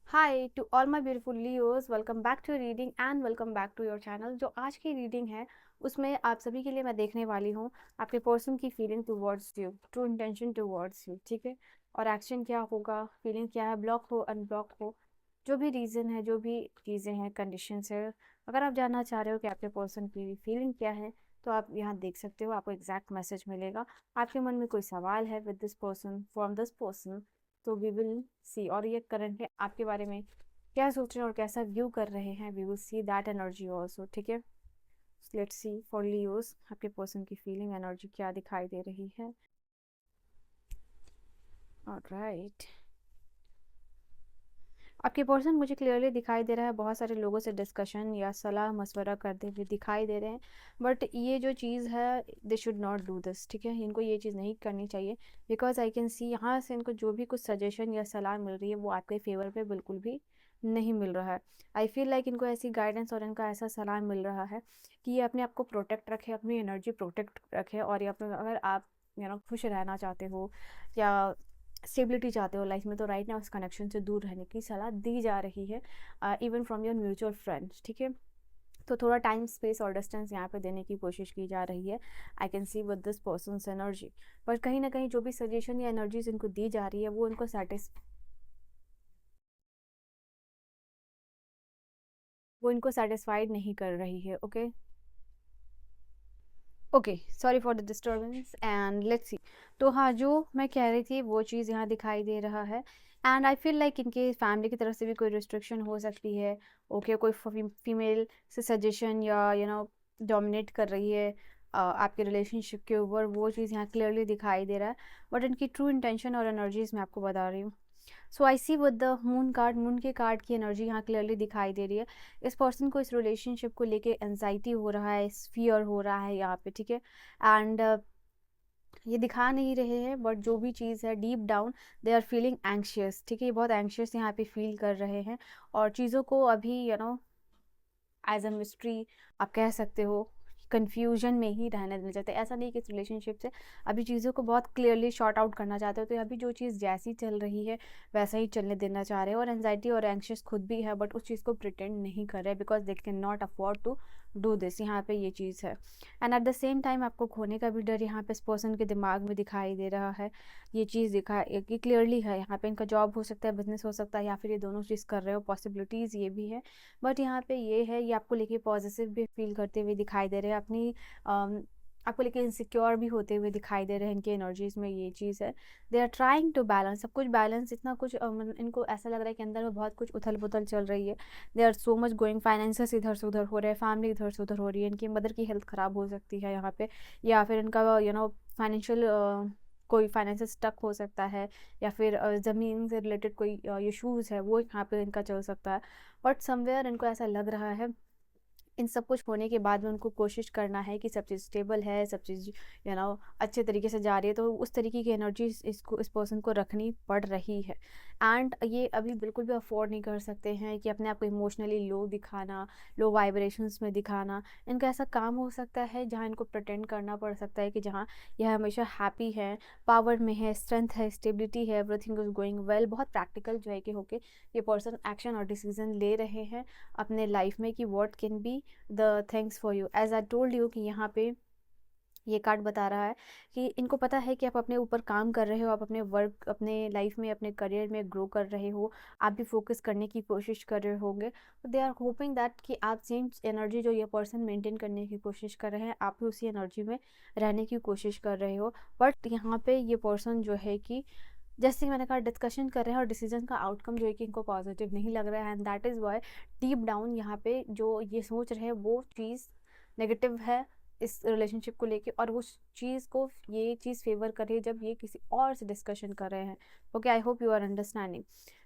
Hi to all my beautiful Leos, welcome back to reading and welcome back to your channel. जो आज की reading है उसमें आप सभी के लिए मैं देखने वाली हूँ आपके पर्सन की feeling towards you, true intention towards you, ठीक है। और एक्शन क्या होगा, फीलिंग क्या है, ब्लॉक हो अनब्लॉक हो, जो भी रीज़न है, जो भी चीज़ें हैं, कंडीशंस है, अगर आप जानना चाह रहे हो कि आपके पर्सन की फीलिंग क्या है तो आप यहाँ देख सकते हो, आपको एग्जैक्ट मैसेज मिलेगा। आपके मन में कोई सवाल है with this person, from this person, तो वी विल सी। और ये करंट में आपके बारे में क्या सोच रहे हैं और कैसा व्यू कर रहे हैं, we will see that energy also, ठीक है। लेट्स सी फॉर लियोस आपके पर्सन की फीलिंग एनर्जी क्या दिखाई दे रही है। ऑलराइट, आपके पर्सन मुझे क्लियरली दिखाई दे रहा है बहुत सारे लोगों से डिस्कशन या सलाह मशवरा करते हुए दिखाई दे रहे हैं। बट ये जो चीज़ है, they should not do this, ठीक है। इनको ये चीज़ नहीं करनी चाहिए बिकॉज आई कैन सी यहाँ से इनको जो भी कुछ सजेशन या सलाह मिल रही है वो आपके फेवर पे बिल्कुल भी नहीं मिल रहा है। आई फील लाइक इनको ऐसी गाइडेंस और इनका ऐसा सलाह मिल रहा है कि ये अपने आप को प्रोटेक्ट रखे, अपनी एनर्जी प्रोटेक्ट रखे। और या फिर अगर आप खुश रहना चाहते हो या स्टेबिलिटी चाहते हो लाइफ में, तो राइट नाउ इस कनेक्शन से दूर रहने की सलाह दी जा रही है, even from your mutual friends, ठीक है। तो थोड़ा टाइम स्पेस और डिस्टेंस यहाँ पे देने की कोशिश की जा रही है, I can see with this persons energy. पर कहीं ना कहीं जो भी सजेशन या एनर्जीज इनको दी जा रही है वो इनको सेटिस्फाइड नहीं कर रही है। Okay, okay, sorry for the disturbance and let's see. तो हाँ, जो मैं कह रही थी वो चीज़ यहाँ दिखाई दे रहा है। एंड आई फील लाइक इनके फैमिली की तरफ से भी कोई रिस्ट्रिक्शन हो सकती है। ओके, कोई फीमेल से सजेशन या डोमिनेट कर रही है आपके रिलेशनशिप के ऊपर, वो चीज़ यहाँ क्लियरली दिखाई दे रहा है। बट इनकी ट्रू इंटेंशन और एनर्जीज मैं आपको बता रही हूँ। So I see with the moon card, moon के कार्ड की एनर्जी यहाँ क्लियरली दिखाई दे रही है। इस पर्सन को इस रिलेशनशिप को लेके एनजाइटी हो रहा है, फियर हो रहा है यहाँ पे, ठीक है। एंड ये दिखा नहीं रहे हैं बट जो भी चीज़ है deep down they are feeling anxious, ठीक है। ये बहुत एंक्शियस यहाँ पे फील कर रहे हैं और चीज़ों को अभी एज अ मिस्ट्री आप कह सकते हो, कंफ्यूजन में ही रहने देना चाहते हैं। ऐसा नहीं कि इस रिलेशनशिप से अभी चीज़ों को बहुत क्लियरली शॉर्ट आउट करना चाहते हो, तो अभी जो चीज़ जैसी चल रही है वैसा ही चलने देना चाह रहे हैं। और एनजाइटी और एंक्शियस खुद भी है बट उस चीज़ को प्रिटेंड नहीं कर रहे because they can not afford to do this, यहाँ पे ये चीज़ है। And at the same time आपको खोने का भी डर यहाँ पे इस पर्सन के दिमाग में दिखाई दे रहा है। ये चीज़ कि क्लियरली है यहाँ पे, इनका जॉब हो सकता है, बिजनेस हो सकता है, या फिर ये दोनों चीज़ कर रहे हो, पॉसिबिलिटीज़ ये भी है। बट यहाँ पे ये है, ये आपको लेके पॉजिटिव भी फील करते हुए दिखाई दे रहे हैं, अपनी आपको लेके इनसिक्योर भी होते हुए दिखाई दे रहे हैं। इनकी एनर्जीज में ये चीज़ है, they are trying to balance सब कुछ, बैलेंस इतना कुछ इनको ऐसा लग रहा है कि अंदर में बहुत कुछ उथल पुथल चल रही है। They are so much going, finances इधर से उधर हो रहे हैं, फैमिली इधर से उधर हो रही है, इनकी मदर की हेल्थ ख़राब हो सकती है यहाँ पे, या फिर इनका फाइनेंशियल कोई फाइनेंशियल स्टक हो सकता है, या फिर ज़मीन से रिलेटेड कोई इशूज़ है वो यहाँ पे इनका चल सकता है। बट समवेयर इनको ऐसा लग रहा है इन सब कुछ होने के बाद में उनको कोशिश करना है कि सब चीज़ स्टेबल है, सब चीज़ अच्छे तरीके से जा रही है, तो उस तरीके की एनर्जी इस पर्सन को रखनी पड़ रही है। एंड ये अभी बिल्कुल भी अफोर्ड नहीं कर सकते हैं कि अपने आप को इमोशनली लो दिखाना, लो वाइब्रेशंस में दिखाना। इनका ऐसा काम हो सकता है जहाँ इनको प्रटेंड करना पड़ सकता है कि जहाँ यह हमेशा हैप्पी है, पावर में है, स्ट्रेंथ है, स्टेबिलिटी है, एवरीथिंग इज गोइंग वेल। बहुत प्रैक्टिकल जो है कि होके ये पर्सन एक्शन और डिसीजन ले रहे हैं अपने लाइफ में कि what can be the things for you. As I told you कि यहाँ पे ये कार्ड बता रहा है कि इनको पता है कि आप अपने ऊपर काम कर रहे हो, आप अपने वर्क, अपने लाइफ में, अपने करियर में ग्रो कर रहे हो, आप भी फोकस करने की कोशिश कर रहे होंगे। दे आर होपिंग दैट कि आप सेम एनर्जी जो ये पर्सन मेंटेन करने की कोशिश कर रहे हैं, आप भी उसी एनर्जी में रहने की कोशिश कर रहे हो। बट यहाँ पे ये पर्सन जो है कि जैसे कि मैंने कहा डिस्कशन कर रहे हैं और डिसीजन का आउटकम जो है कि इनको पॉजिटिव नहीं लग रहा है। And that is why deep down यहाँ पे जो ये सोच रहे हैं वो चीज़ नेगेटिव है इस रिलेशनशिप को लेके, और उस चीज़ को ये चीज़ फेवर कर रही है जब ये किसी और से डिस्कशन कर रहे हैं। Okay, I hope you are understanding.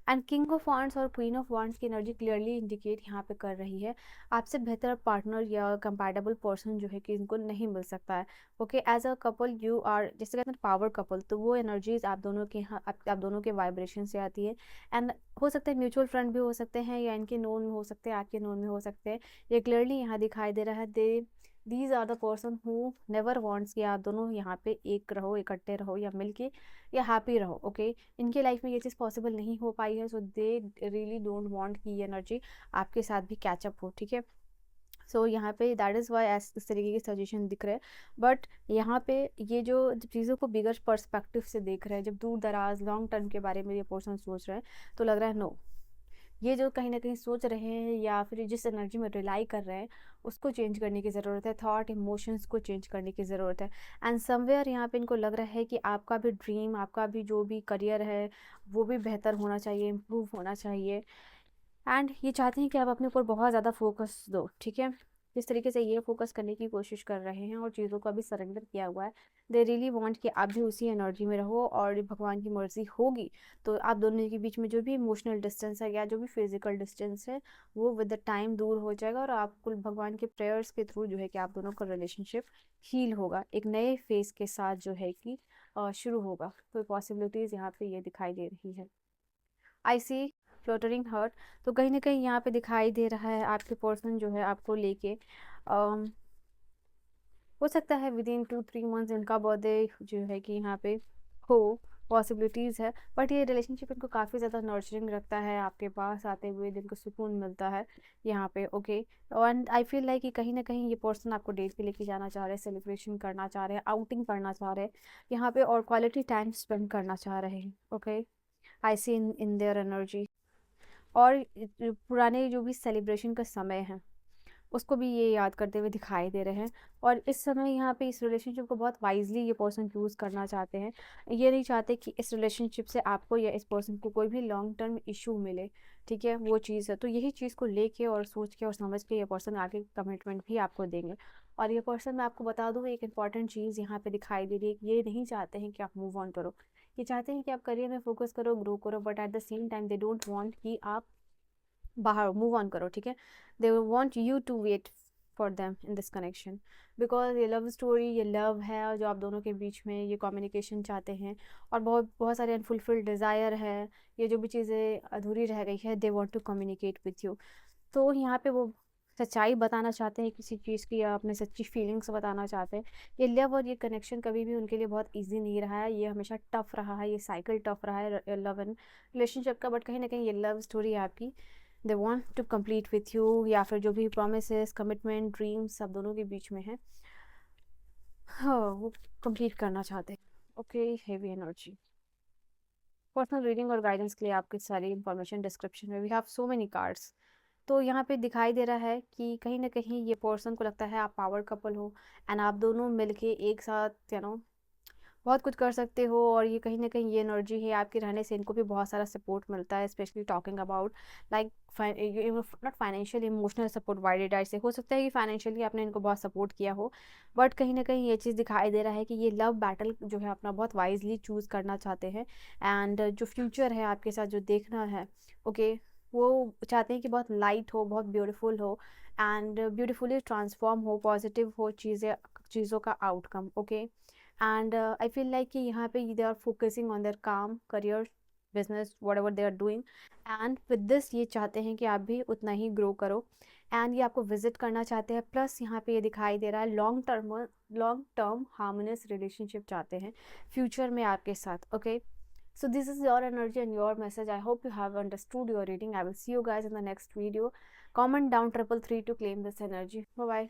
And king of wands और क्वीन ऑफ वांड्स की एनर्जी क्लियरली इंडिकेट यहाँ पे कर रही है आपसे बेहतर पार्टनर या कंपैटिबल पर्सन जो है कि इनको नहीं मिल सकता है। Okay, as a couple you are, जैसे कहते हैं पावर कपल, तो वो एनर्जीज आप दोनों के यहाँ, आप दोनों के वाइब्रेशन से आती है। एंड हो सकता है म्यूचुअल फ्रेंड भी हो सकते हैं या इनके नोन में हो सकते हैं, आपके नोन में हो सकते हैं। ये क्लियरली यहाँ दिखाई दे रहा है। These are the person who never wants कि आप दोनों यहाँ पे एक रहो, इकट्ठे रहो या मिलके या हैप्पी रहो। ओके, इनके लाइफ में ये चीज़ पॉसिबल नहीं हो पाई है, सो दे रियली डोंट वांट कि ये एनर्जी आपके साथ भी कैचअप हो। ठीक है, सो यहाँ पे दैट इज़ वाई इस तरीके के सजेशन दिख रहे हैं। बट यहाँ पे ये जो चीज़ों को बिगर पर्सपेक्टिव से देख रहे हैं, जब दूर दराज लॉन्ग टर्म के बारे में ये पर्सन सोच रहे हैं, तो लग रहा है नो, ये जो कहीं ना कहीं सोच रहे हैं या फिर जिस एनर्जी में रिलाई कर रहे हैं उसको चेंज करने की ज़रूरत है, थॉट इमोशंस को चेंज करने की ज़रूरत है। एंड समवेयर यहाँ पे इनको लग रहा है कि आपका भी ड्रीम, आपका भी जो भी करियर है वो भी बेहतर होना चाहिए, इम्प्रूव होना चाहिए। एंड ये चाहते हैं कि आप अपने ऊपर बहुत ज़्यादा फोकस दो। ठीक है, जिस तरीके से ये फोकस करने की कोशिश कर रहे हैं और चीज़ों को अभी सरेंडर किया हुआ है, दे रियली वांट कि आप भी उसी एनर्जी में रहो, और भगवान की मर्जी होगी तो आप दोनों के बीच में जो भी इमोशनल डिस्टेंस है या जो भी फिजिकल डिस्टेंस है वो विद द टाइम दूर हो जाएगा, और आपको भगवान के प्रेयर्स के थ्रू जो है कि आप दोनों का रिलेशनशिप हील होगा, एक नए फेज के साथ जो है कि शुरू होगा। तो पॉसिबिलिटीज़ यहाँ पे ये दिखाई दे रही है। आई सी फ्लोटरिंग हर्ट, तो कहीं ना कहीं यहाँ पे दिखाई दे रहा है आपके पर्सन जो है आपको लेके हो सकता है विद इन 2-3 मंथ्स इनका बर्थडे जो है कि यहाँ पे हो, पॉसिबिलिटीज़ है। बट ये रिलेशनशिप इनको काफ़ी ज़्यादा नर्चरिंग रखता है, आपके पास आते हुए दिल को सुकून मिलता है यहाँ पे। Okay, and I feel like कि कहीं ना कहीं ये पर्सन आपको डेट पे लेके जाना चाह रहे हैं, सेलिब्रेशन करना चाह रहे हैं, आउटिंग करना चाह रहे हैं यहाँ पे, और क्वालिटी टाइम स्पेंड करना चाह रहे हैं। Okay, I see in their energy. और पुराने जो भी सेलिब्रेशन का समय है उसको भी ये याद करते हुए दिखाई दे रहे हैं, और इस समय यहाँ पे इस रिलेशनशिप को बहुत वाइजली ये पर्सन चूज़ करना चाहते हैं। ये नहीं चाहते कि इस रिलेशनशिप से आपको या इस पर्सन को कोई भी लॉन्ग टर्म इशू मिले। ठीक है, वो चीज़ है, तो यही चीज़ को लेके और सोच के और समझ के ये पर्सन आगे कमिटमेंट भी आपको देंगे। और ये पर्सन, मैं आपको बता दूँ, एक इंपॉर्टेंट चीज़ यहाँ पे दिखाई दे रही है कि ये नहीं चाहते हैं कि आप मूव ऑन करो, ये चाहते हैं कि आप करियर में फोकस करो, ग्रो करो, but at the same time they don't want कि आप बाहर मूव ऑन करो। ठीक है, they want you to wait for them in this connection, because ये लव स्टोरी, ये लव है जो आप दोनों के बीच में, ये कम्युनिकेशन चाहते हैं, और बहुत बहुत सारे अनफुलफिल्ड डिज़ायर है, ये जो भी चीज़ें अधूरी रह गई है, they want to communicate with you. तो यहाँ पे वो सच्चाई बताना चाहते हैं किसी चीज़ की, या अपने सच्ची फीलिंग्स बताना चाहते हैं। ये लव और ये कनेक्शन कभी भी उनके लिए बहुत इजी नहीं रहा है, ये हमेशा टफ रहा है, ये साइकिल टफ रहा है लव एंड रिलेशनशिप का। बट कहीं ना कहीं ये लव स्टोरी आपकी, they want to complete with you, या फिर जो भी प्रोमिस, कमिटमेंट, ड्रीम्स सब दोनों के बीच में है, हाँ वो कंप्लीट करना चाहते हैं। Okay, heavy energy. Personal reading और गाइडेंस के लिए आपकी सारी इंफॉर्मेशन डिस्क्रिप्शन में, we have so many cards. तो यहाँ पे दिखाई दे रहा है कि कहीं ना कहीं ये पर्सन को लगता है आप पावर कपल हो, एंड आप दोनों मिलके एक साथ बहुत कुछ कर सकते हो, और ये कहीं ना कहीं ये एनर्जी है आपके रहने से इनको भी बहुत सारा सपोर्ट मिलता है, specially talking about like not financial, emotional support. वाइडेड आई से हो सकता है कि फाइनेंशियली आपने इनको बहुत सपोर्ट किया हो, बट कहीं ना कहीं ये चीज़ दिखाई दे रहा है कि ये लव बैटल जो है अपना बहुत वाइजली चूज़ करना चाहते हैं, एंड जो फ्यूचर है आपके साथ जो देखना है, ओके, वो चाहते हैं कि बहुत लाइट हो, बहुत ब्यूटीफुल हो, एंड ब्यूटीफुली ट्रांसफॉर्म हो, पॉजिटिव हो चीज़ों का outcome. Okay, and I feel like कि यहाँ पे they are focusing on their काम, career, business, whatever they are doing, and with this ये चाहते हैं कि आप भी उतना ही ग्रो करो, एंड ये आपको विजिट करना चाहते हैं। प्लस यहाँ पे ये दिखाई दे रहा है लॉन्ग टर्म हार्मोनियस रिलेशनशिप चाहते हैं फ्यूचर में आपके साथ। Okay, so this is your energy and your message. I hope you have understood your reading. I will see you guys in the next video. Comment down 333 to claim this energy. Bye bye.